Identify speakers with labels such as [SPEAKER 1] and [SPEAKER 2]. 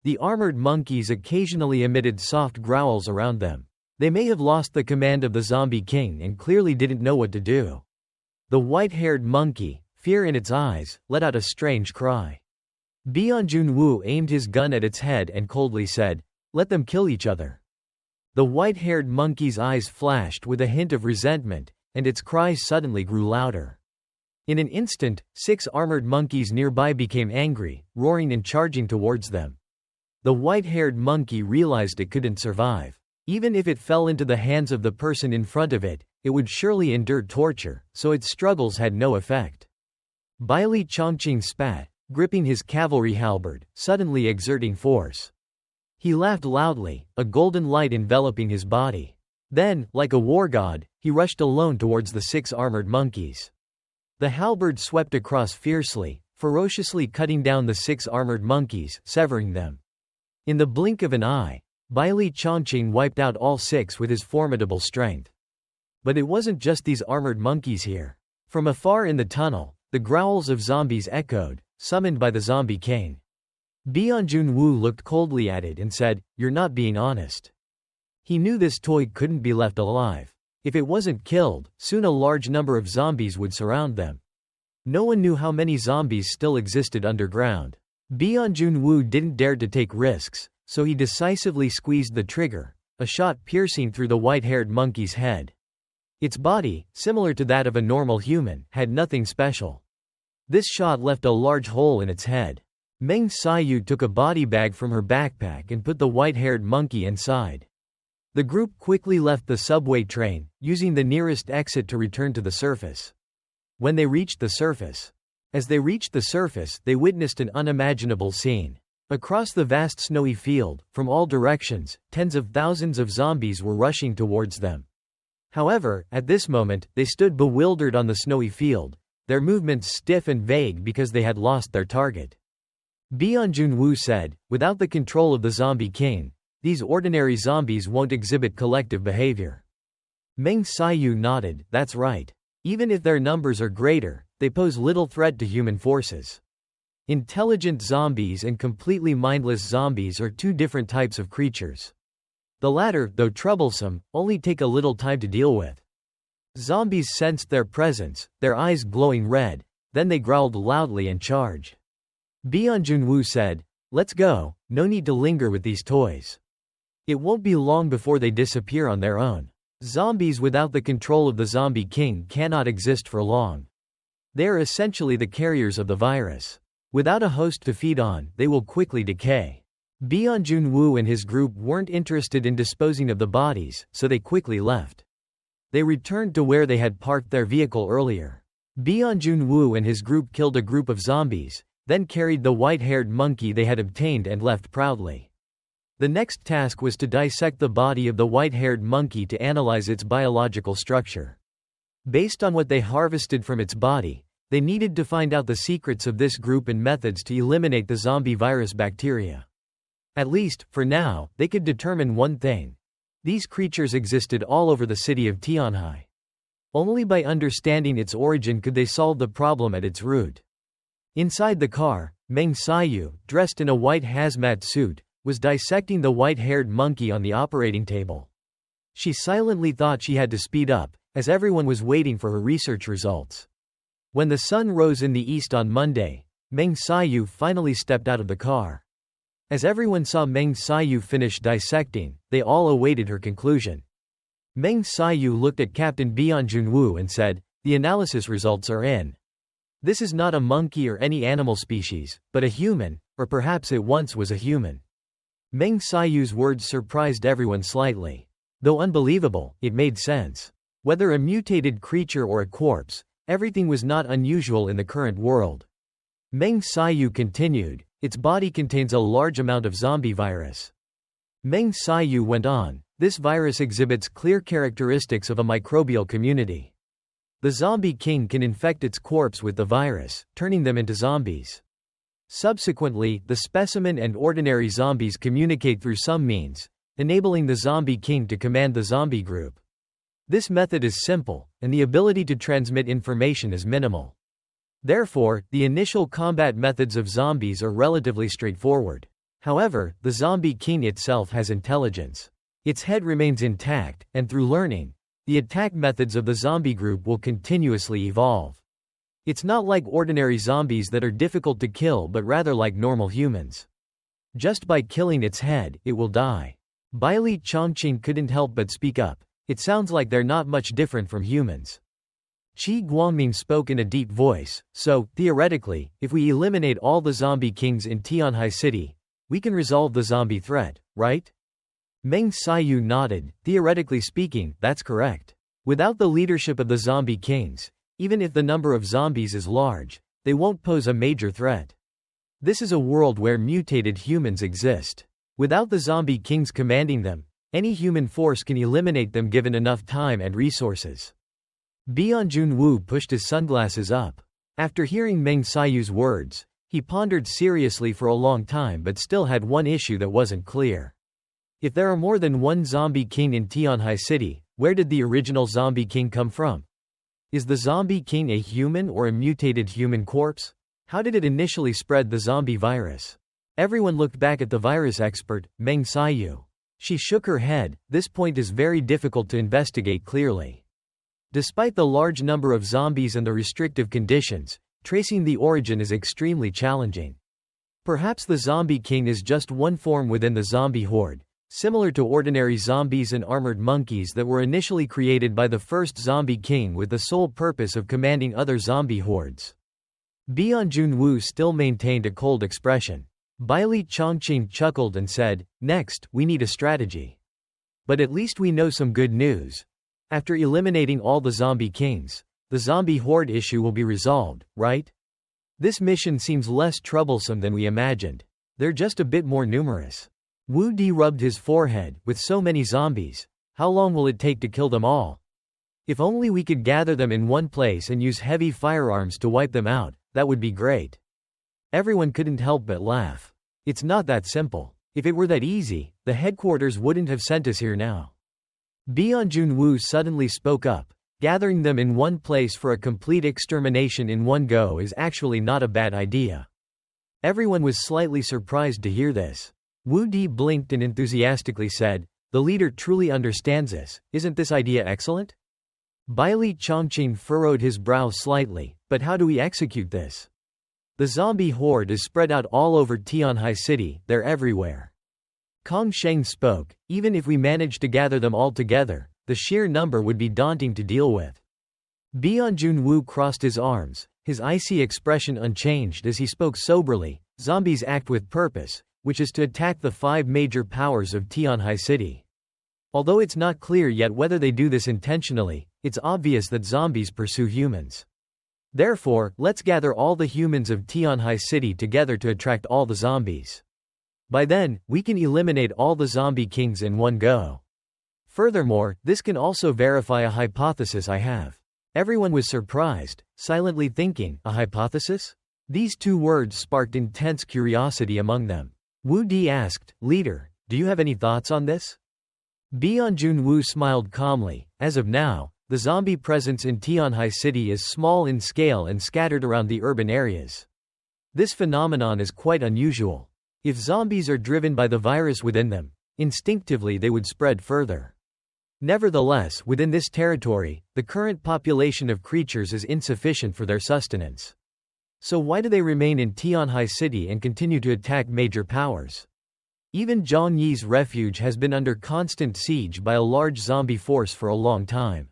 [SPEAKER 1] The armored monkeys occasionally emitted soft growls around them. They may have lost the command of the zombie king and clearly didn't know what to do. The white-haired monkey, fear in its eyes, let out a strange cry. Bianjun-woo aimed his gun at its head and coldly said, "Let them kill each other." The white-haired monkey's eyes flashed with a hint of resentment, and its cries suddenly grew louder. In an instant, 6 armored monkeys nearby became angry, roaring and charging towards them. The white-haired monkey realized it couldn't survive. Even if it fell into the hands of the person in front of it, it would surely endure torture, so its struggles had no effect. Baili Chongqing spat, gripping his cavalry halberd, suddenly exerting force. He laughed loudly, a golden light enveloping his body. Then, like a war god, he rushed alone towards the 6 armored monkeys. The halberd swept across fiercely, ferociously cutting down the 6 armored monkeys, severing them. In the blink of an eye, Baili Chongqing wiped out all 6 with his formidable strength. But it wasn't just these armored monkeys here. From afar in the tunnel, the growls of zombies echoed, summoned by the zombie king. Bianjun-woo looked coldly at it and said, "You're not being honest." He knew this toy couldn't be left alive. If it wasn't killed, soon a large number of zombies would surround them. No one knew how many zombies still existed underground. Bianjun-woo didn't dare to take risks, so he decisively squeezed the trigger, a shot piercing through the white-haired monkey's head. Its body, similar to that of a normal human, had nothing special. This shot left a large hole in its head. Meng Sayu took a body bag from her backpack and put the white-haired monkey inside. The group quickly left the subway train, using the nearest exit to return to the surface. When they reached the surface, they witnessed an unimaginable scene. Across the vast snowy field, from all directions, tens of thousands of zombies were rushing towards them. However, at this moment, they stood bewildered on the snowy field, their movements stiff and vague because they had lost their target. Bianjun-woo said, "Without the control of the zombie king, these ordinary zombies won't exhibit collective behavior." Meng Sayu nodded, "That's right. Even if their numbers are greater, they pose little threat to human forces." Intelligent zombies and completely mindless zombies are 2 different types of creatures. The latter, though troublesome, only take a little time to deal with. Zombies sensed their presence, their eyes glowing red, then they growled loudly and charged. Bianjun-woo said, "Let's go, no need to linger with these toys. It won't be long before they disappear on their own. Zombies without the control of the zombie king cannot exist for long. They are essentially the carriers of the virus. Without a host to feed on, they will quickly decay." Bianjun-woo and his group weren't interested in disposing of the bodies, so they quickly left. They returned to where they had parked their vehicle earlier. Bianjun-woo and his group killed a group of zombies, then carried the white-haired monkey they had obtained and left proudly. The next task was to dissect the body of the white-haired monkey to analyze its biological structure. Based on what they harvested from its body, they needed to find out the secrets of this group and methods to eliminate the zombie virus bacteria. At least, for now, they could determine one thing. These creatures existed all over the city of Tianhai. Only by understanding its origin could they solve the problem at its root. Inside the car, Meng Sayu, dressed in a white hazmat suit, was dissecting the white-haired monkey on the operating table. She silently thought she had to speed up, as everyone was waiting for her research results. When the sun rose in the east on Monday, Meng Sayu finally stepped out of the car. As everyone saw Meng Sayu finish dissecting, they all awaited her conclusion. Meng Sayu looked at Captain Bianjun-woo and said, "The analysis results are in. This is not a monkey or any animal species, but a human, or perhaps it once was a human." Meng Sayu's words surprised everyone slightly. Though unbelievable, it made sense. Whether a mutated creature or a corpse, everything was not unusual in the current world. Meng Sayu continued, "Its body contains a large amount of zombie virus." Meng Sayu went on, "This virus exhibits clear characteristics of a microbial community. The zombie king can infect its corpse with the virus, turning them into zombies. Subsequently, the specimen and ordinary zombies communicate through some means, enabling the zombie king to command the zombie group. This method is simple, and the ability to transmit information is minimal. Therefore, the initial combat methods of zombies are relatively straightforward. However, the zombie king itself has intelligence. Its head remains intact, and through learning, the attack methods of the zombie group will continuously evolve. It's not like ordinary zombies that are difficult to kill but rather like normal humans. Just by killing its head, it will die. Baili Chongqing couldn't help but speak up. It sounds like they're not much different from humans. Qi Guangming spoke in a deep voice, so, theoretically, if we eliminate all the zombie kings in Tianhai City, we can resolve the zombie threat, right? Meng Xiyu nodded. Theoretically speaking, that's correct. Without the leadership of the zombie kings, even if the number of zombies is large, they won't pose a major threat. This is a world where mutated humans exist. Without the zombie kings commanding them, any human force can eliminate them given enough time and resources. Bian Junwu pushed his sunglasses up. After hearing Meng Xiyu's words, he pondered seriously for a long time but still had one issue that wasn't clear. If there are more than one zombie king in Tianhai City, where did the original zombie king come from? Is the zombie king a human or a mutated human corpse? How did it initially spread the zombie virus? Everyone looked back at the virus expert, Meng Xiyu. She shook her head. This point is very difficult to investigate clearly. Despite the large number of zombies and the restrictive conditions, tracing the origin is extremely challenging. Perhaps the zombie king is just one form within the zombie horde, similar to ordinary zombies and armored monkeys that were initially created by the first zombie king with the sole purpose of commanding other zombie hordes. Bian Junwu still maintained a cold expression. Baili Chongqing chuckled and said, "Next, we need a strategy. But at least we know some good news. After eliminating all the zombie kings, the zombie horde issue will be resolved, right? This mission seems less troublesome than we imagined. They're just a bit more numerous." Wu Di rubbed his forehead. With so many zombies, how long will it take to kill them all? If only we could gather them in one place and use heavy firearms to wipe them out, that would be great. Everyone couldn't help but laugh. It's not that simple. If it were that easy, the headquarters wouldn't have sent us here now. Bian Junwu suddenly spoke up. Gathering them in one place for a complete extermination in one go is actually not a bad idea. Everyone was slightly surprised to hear this. Wu Di blinked and enthusiastically said, "The leader truly understands this. Isn't this idea excellent?" Baili Chongqing furrowed his brow slightly. But how do we execute this? The zombie horde is spread out all over Tianhai City. They're everywhere. Kong Sheng spoke. Even if we managed to gather them all together, the sheer number would be daunting to deal with. Bian Junwu crossed his arms, his icy expression unchanged as he spoke soberly. Zombies act with purpose, which is to attack the 5 major powers of Tianhai City. Although it's not clear yet whether they do this intentionally, it's obvious that zombies pursue humans. Therefore, let's gather all the humans of Tianhai City together to attract all the zombies. By then, we can eliminate all the zombie kings in one go. Furthermore, this can also verify a hypothesis I have. Everyone was surprised, silently thinking, a hypothesis? These 2 words sparked intense curiosity among them. Wu Di asked, "Leader, do you have any thoughts on this?" Bian Junwu smiled calmly. As of now, the zombie presence in Tianhai City is small in scale and scattered around the urban areas. This phenomenon is quite unusual. If zombies are driven by the virus within them, instinctively they would spread further. Nevertheless, within this territory, the current population of creatures is insufficient for their sustenance. So why do they remain in Tianhai City and continue to attack major powers? Even Zhang Yi's refuge has been under constant siege by a large zombie force for a long time.